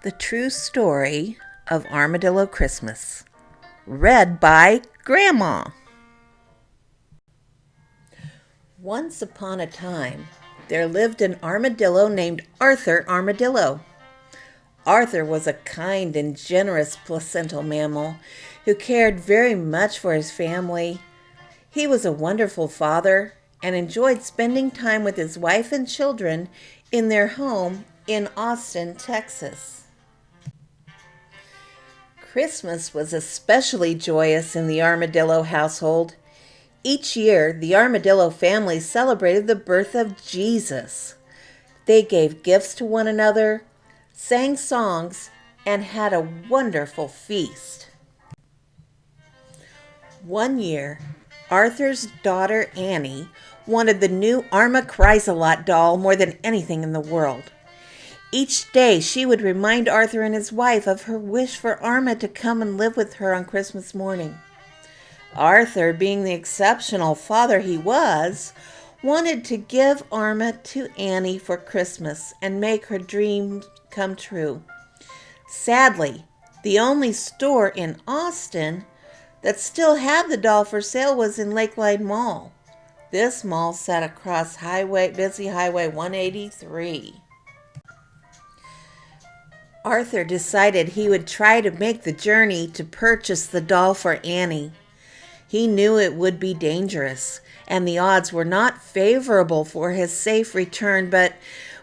The True Story of Armadillo Christmas, read by Grandma. Once upon a time, there lived an armadillo named Arthur Armadillo. Arthur was a kind and generous placental mammal who cared very much for his family. He was a wonderful father and enjoyed spending time with his wife and children in their home in Austin, Texas. Christmas was especially joyous in the Armadillo household. Each year, the Armadillo family celebrated the birth of Jesus. They gave gifts to one another, sang songs, and had a wonderful feast. One year, Arthur's daughter Annie wanted the new Arma Chrysalot doll more than anything in the world. Each day she would remind Arthur and his wife of her wish for Arma to come and live with her on Christmas morning. Arthur, being the exceptional father he was, wanted to give Arma to Annie for Christmas and make her dream come true. Sadly, the only store in Austin that still had the doll for sale was in Lakeline Mall. This mall sat across busy Highway 183. Arthur decided he would try to make the journey to purchase the doll for Annie. He knew it would be dangerous, and the odds were not favorable for his safe return, but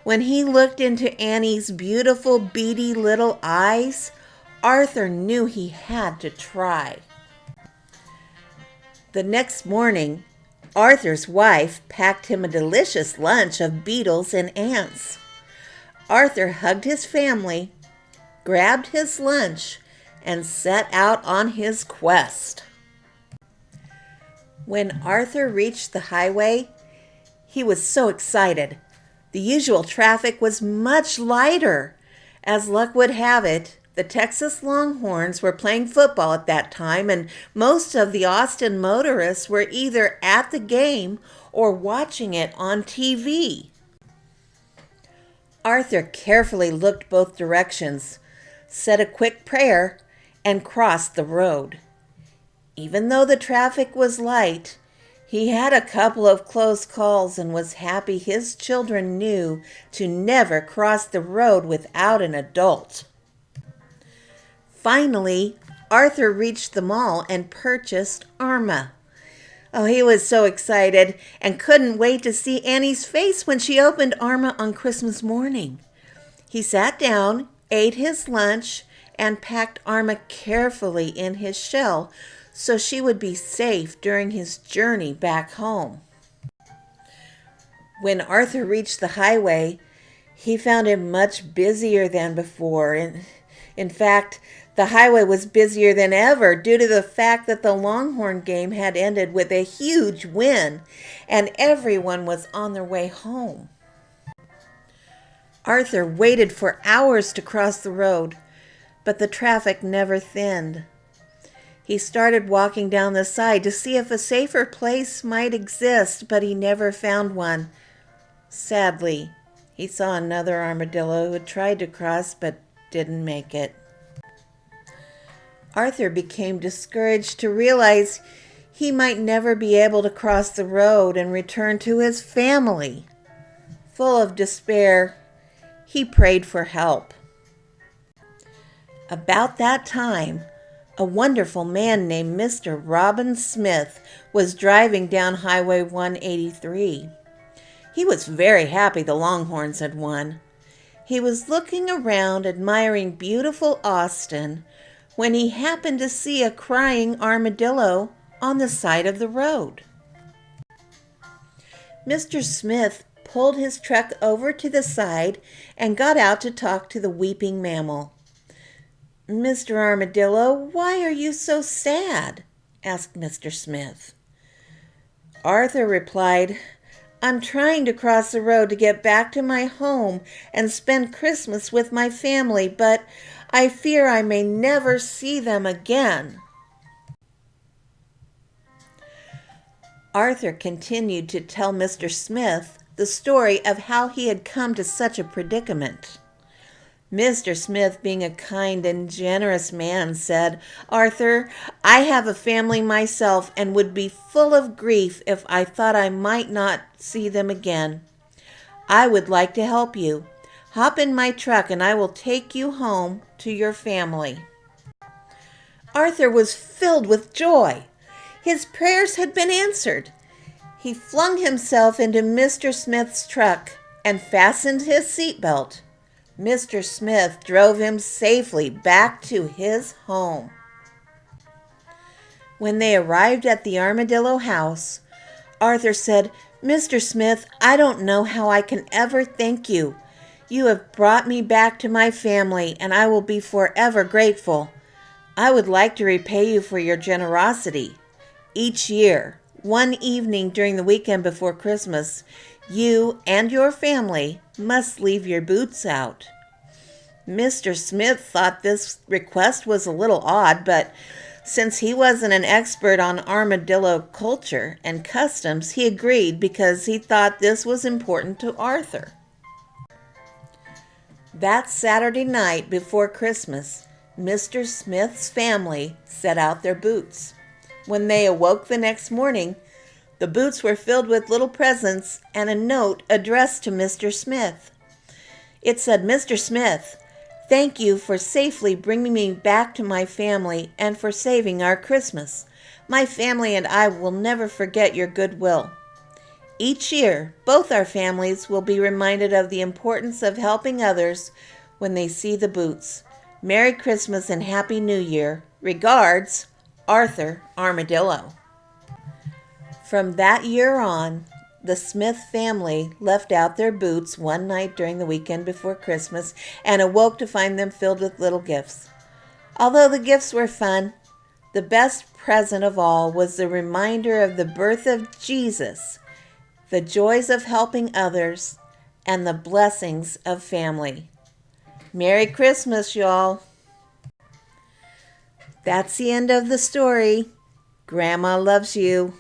when he looked into Annie's beautiful, beady little eyes, Arthur knew he had to try. The next morning, Arthur's wife packed him a delicious lunch of beetles and ants. Arthur hugged his family, grabbed his lunch, and set out on his quest. When Arthur reached the highway, he was so excited. The usual traffic was much lighter. As luck would have it, the Texas Longhorns were playing football at that time, and most of the Austin motorists were either at the game or watching it on TV. Arthur carefully looked both directions, said a quick prayer, and crossed the road. Even though the traffic was light, he had a couple of close calls and was happy his children knew to never cross the road without an adult. Finally, Arthur reached the mall and purchased Arma. Oh, he was so excited and couldn't wait to see Annie's face when she opened Arma on Christmas morning. He sat down, ate his lunch, and packed Arma carefully in his shell so she would be safe during his journey back home. When Arthur reached the highway, he found it much busier than before. In fact, the highway was busier than ever due to the fact that the Longhorn game had ended with a huge win and everyone was on their way home. Arthur waited for hours to cross the road, but the traffic never thinned. He started walking down the side to see if a safer place might exist, but he never found one. Sadly, he saw another armadillo who had tried to cross but didn't make it. Arthur became discouraged to realize he might never be able to cross the road and return to his family. Full of despair, he prayed for help. About that time, a wonderful man named Mr. Robin Smith was driving down Highway 183. He was very happy the Longhorns had won. He was looking around, admiring beautiful Austin, when he happened to see a crying armadillo on the side of the road. Mr. Smith pulled his truck over to the side and got out to talk to the weeping mammal. "Mr. Armadillo, why are you so sad?" asked Mr. Smith. Arthur replied, "I'm trying to cross the road to get back to my home and spend Christmas with my family, but I fear I may never see them again." Arthur continued to tell Mr. Smith the story of how he had come to such a predicament. Mr. Smith, being a kind and generous man, said, "Arthur, I have a family myself and would be full of grief if I thought I might not see them again. I would like to help you. Hop in my truck and I will take you home to your family." Arthur was filled with joy. His prayers had been answered. He flung himself into Mr. Smith's truck and fastened his seatbelt. Mr. Smith drove him safely back to his home. When they arrived at the Armadillo house, Arthur said, "Mr. Smith, I don't know how I can ever thank you. You have brought me back to my family, and I will be forever grateful. I would like to repay you for your generosity. Each year, one evening during the weekend before Christmas, you and your family must leave your boots out." Mr. Smith thought this request was a little odd, but since he wasn't an expert on armadillo culture and customs, he agreed because he thought this was important to Arthur. That Saturday night before Christmas, Mr. Smith's family set out their boots. When they awoke the next morning, the boots were filled with little presents and a note addressed to Mr. Smith. It said, "Mr. Smith, thank you for safely bringing me back to my family and for saving our Christmas. My family and I will never forget your goodwill. Each year, both our families will be reminded of the importance of helping others when they see the boots. Merry Christmas and Happy New Year. Regards, Arthur Armadillo." From that year on, the Smith family left out their boots one night during the weekend before Christmas and awoke to find them filled with little gifts. Although the gifts were fun, the best present of all was the reminder of the birth of Jesus, the joys of helping others, and the blessings of family. Merry Christmas, y'all. That's the end of the story. Grandma loves you.